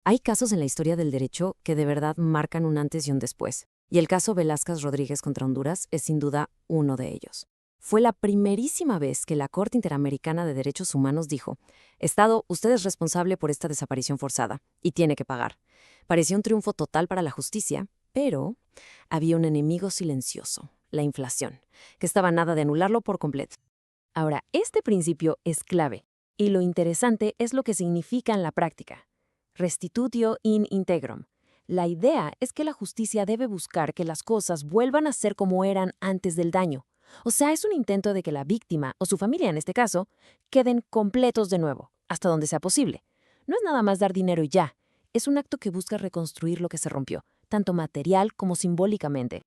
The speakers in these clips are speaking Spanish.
Hay casos en la historia del derecho que de verdad marcan un antes y un después, y el caso Velázquez Rodríguez contra Honduras es sin duda uno de ellos. Fue la primerísima vez que la Corte Interamericana de Derechos Humanos dijo: Estado, usted es responsable por esta desaparición forzada y tiene que pagar. Parecía un triunfo total para la justicia, pero había un enemigo silencioso, la inflación, que estaba a nada de anularlo por completo. Ahora, este principio es clave, y lo interesante es lo que significa en la práctica. Restitutio in integrum. La idea es que la justicia debe buscar que las cosas vuelvan a ser como eran antes del daño. O sea, es un intento de que la víctima, o su familia en este caso, queden completos de nuevo, hasta donde sea posible. No es nada más dar dinero y ya. Es un acto que busca reconstruir lo que se rompió, tanto material como simbólicamente.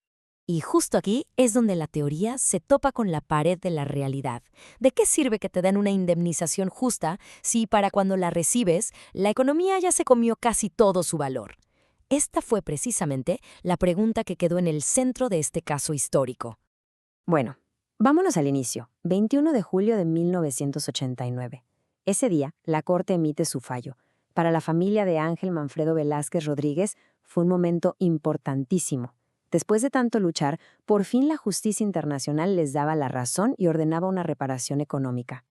Y justo aquí es donde la teoría se topa con la pared de la realidad. ¿De qué sirve que te den una indemnización justa si para cuando la recibes, la economía ya se comió casi todo su valor? Esta fue precisamente la pregunta que quedó en el centro de este caso histórico. Bueno, vámonos al inicio, 21 de julio de 1989. Ese día, la Corte emite su fallo. Para la familia de Ángel Manfredo Velázquez Rodríguez fue un momento importantísimo. Después de tanto luchar, por fin la justicia internacional les daba la razón y ordenaba una reparación económica.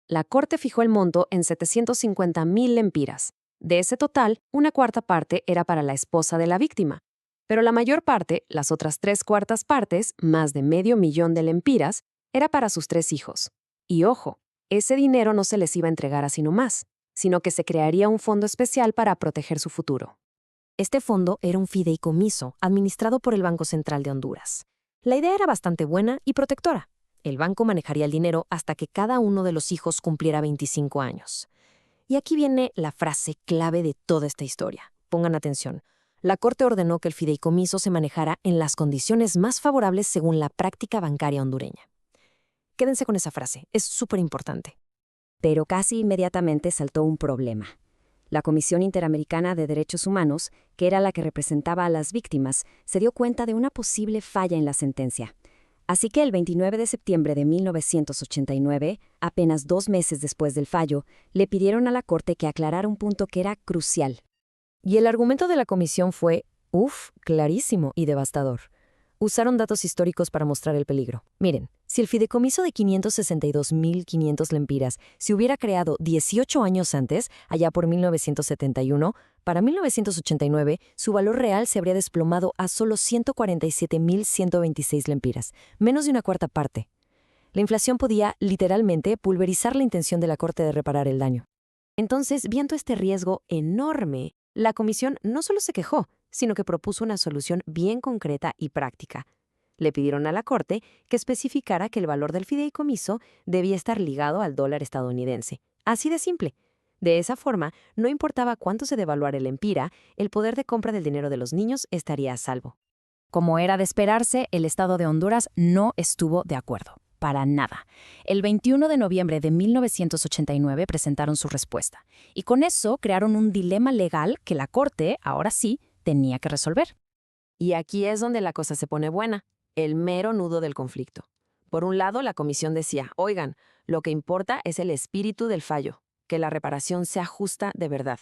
La Corte fijó el monto en 750,000 lempiras. De ese total, una cuarta parte era para la esposa de la víctima. Pero la mayor parte, las otras 3/4 partes, más de 500,000 de lempiras, era para sus 3 hijos. Y ojo, ese dinero no se les iba a entregar así nomás, sino que se crearía un fondo especial para proteger su futuro. Este fondo era un fideicomiso administrado por el Banco Central de Honduras. La idea era bastante buena y protectora. El banco manejaría el dinero hasta que cada uno de los hijos cumpliera 25 años. Y aquí viene la frase clave de toda esta historia. Pongan atención. La Corte ordenó que el fideicomiso se manejara en las condiciones más favorables según la práctica bancaria hondureña. Quédense con esa frase, es súper importante. Pero casi inmediatamente saltó un problema. La Comisión Interamericana de Derechos Humanos, que era la que representaba a las víctimas, se dio cuenta de una posible falla en la sentencia. Así que el 29 de septiembre de 1989, apenas 2 meses después del fallo, le pidieron a la Corte que aclarara un punto que era crucial. Y el argumento de la comisión fue, clarísimo y devastador. Usaron datos históricos para mostrar el peligro. Miren, si el fideicomiso de 562,500 lempiras se hubiera creado 18 años antes, allá por 1971, para 1989 su valor real se habría desplomado a solo 147,126 lempiras, menos de una cuarta parte. La inflación podía, literalmente, pulverizar la intención de la Corte de reparar el daño. Entonces, viendo este riesgo enorme, la comisión no solo se quejó, sino que propuso una solución bien concreta y práctica. Le pidieron a la Corte que especificara que el valor del fideicomiso debía estar ligado al dólar estadounidense. Así de simple. De esa forma, no importaba cuánto se devaluara el empira, el poder de compra del dinero de los niños estaría a salvo. Como era de esperarse, el Estado de Honduras no estuvo de acuerdo. Para nada. El 21 de noviembre de 1989 presentaron su respuesta. Y con eso crearon un dilema legal que la Corte, ahora sí, tenía que resolver. Y aquí es donde la cosa se pone buena, el mero nudo del conflicto. Por un lado, la comisión decía, oigan, lo que importa es el espíritu del fallo, que la reparación sea justa de verdad.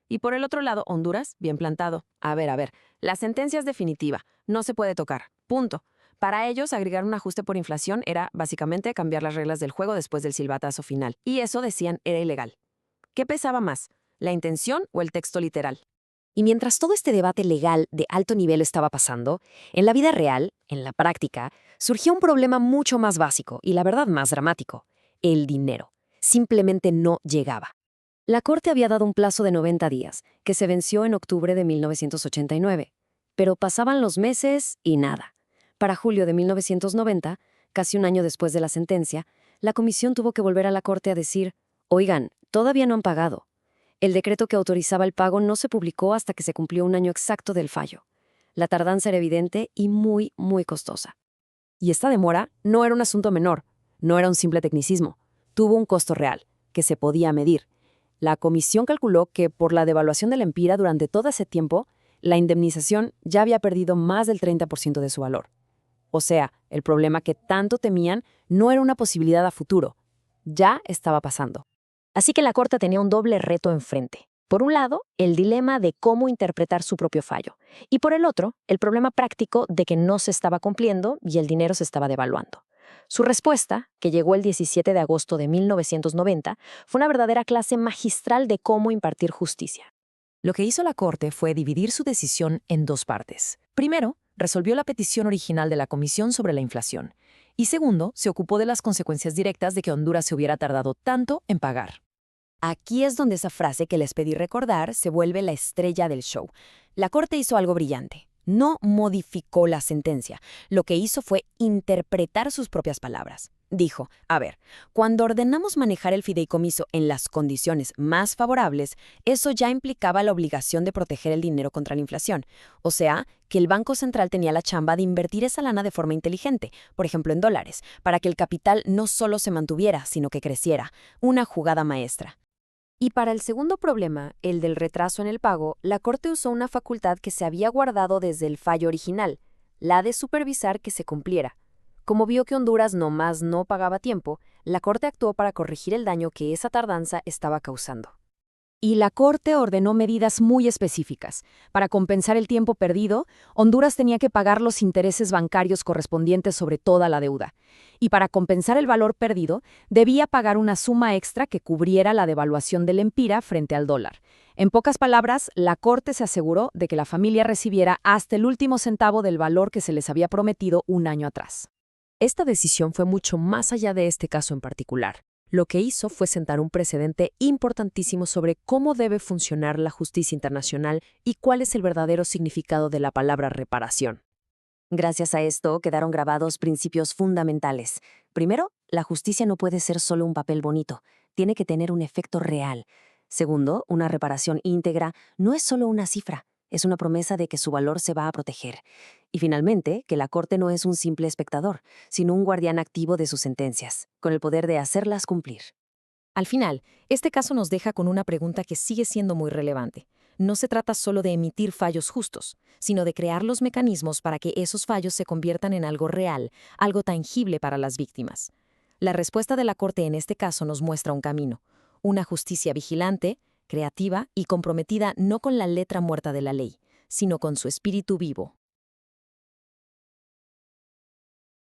Y por el otro lado, Honduras, bien plantado. A ver, la sentencia es definitiva, no se puede tocar, punto. Para ellos, agregar un ajuste por inflación era, básicamente, cambiar las reglas del juego después del silbatazo final. Y eso, decían, era ilegal. ¿Qué pesaba más, la intención o el texto literal? Y mientras todo este debate legal de alto nivel estaba pasando, en la vida real, en la práctica, surgió un problema mucho más básico y la verdad más dramático. El dinero. Simplemente no llegaba. La Corte había dado un plazo de 90 días, que se venció en octubre de 1989. Pero pasaban los meses y nada. Para julio de 1990, casi un año después de la sentencia, la comisión tuvo que volver a la Corte a decir, oigan, todavía no han pagado. El decreto que autorizaba el pago no se publicó hasta que se cumplió un año exacto del fallo. La tardanza era evidente y muy, muy costosa. Y esta demora no era un asunto menor, no era un simple tecnicismo. Tuvo un costo real, que se podía medir. La comisión calculó que por la devaluación del empira durante todo ese tiempo, la indemnización ya había perdido más del 30% de su valor. O sea, el problema que tanto temían no era una posibilidad a futuro, ya estaba pasando. Así que la Corte tenía un doble reto enfrente. Por un lado, el dilema de cómo interpretar su propio fallo, y por el otro, el problema práctico de que no se estaba cumpliendo y el dinero se estaba devaluando. Su respuesta, que llegó el 17 de agosto de 1990, fue una verdadera clase magistral de cómo impartir justicia. Lo que hizo la Corte fue dividir su decisión en dos partes. Primero, resolvió la petición original de la Comisión sobre la inflación. Y segundo, se ocupó de las consecuencias directas de que Honduras se hubiera tardado tanto en pagar. Aquí es donde esa frase que les pedí recordar se vuelve la estrella del show. La Corte hizo algo brillante. No modificó la sentencia. Lo que hizo fue interpretar sus propias palabras. Dijo, a ver, cuando ordenamos manejar el fideicomiso en las condiciones más favorables, eso ya implicaba la obligación de proteger el dinero contra la inflación. O sea, que el Banco Central tenía la chamba de invertir esa lana de forma inteligente, por ejemplo en dólares, para que el capital no solo se mantuviera, sino que creciera. Una jugada maestra. Y para el segundo problema, el del retraso en el pago, la Corte usó una facultad que se había guardado desde el fallo original, la de supervisar que se cumpliera. Como vio que Honduras nomás no pagaba a tiempo, la Corte actuó para corregir el daño que esa tardanza estaba causando. Y la Corte ordenó medidas muy específicas. Para compensar el tiempo perdido, Honduras tenía que pagar los intereses bancarios correspondientes sobre toda la deuda. Y para compensar el valor perdido, debía pagar una suma extra que cubriera la devaluación del empira frente al dólar. En pocas palabras, la Corte se aseguró de que la familia recibiera hasta el último centavo del valor que se les había prometido un año atrás. Esta decisión fue mucho más allá de este caso en particular. Lo que hizo fue sentar un precedente importantísimo sobre cómo debe funcionar la justicia internacional y cuál es el verdadero significado de la palabra reparación. Gracias a esto quedaron grabados principios fundamentales. Primero, la justicia no puede ser solo un papel bonito, tiene que tener un efecto real. Segundo, una reparación íntegra no es solo una cifra, es una promesa de que su valor se va a proteger. Y finalmente, que la Corte no es un simple espectador, sino un guardián activo de sus sentencias, con el poder de hacerlas cumplir. Al final, este caso nos deja con una pregunta que sigue siendo muy relevante. No se trata solo de emitir fallos justos, sino de crear los mecanismos para que esos fallos se conviertan en algo real, algo tangible para las víctimas. La respuesta de la Corte en este caso nos muestra un camino, una justicia vigilante, creativa y comprometida no con la letra muerta de la ley, sino con su espíritu vivo.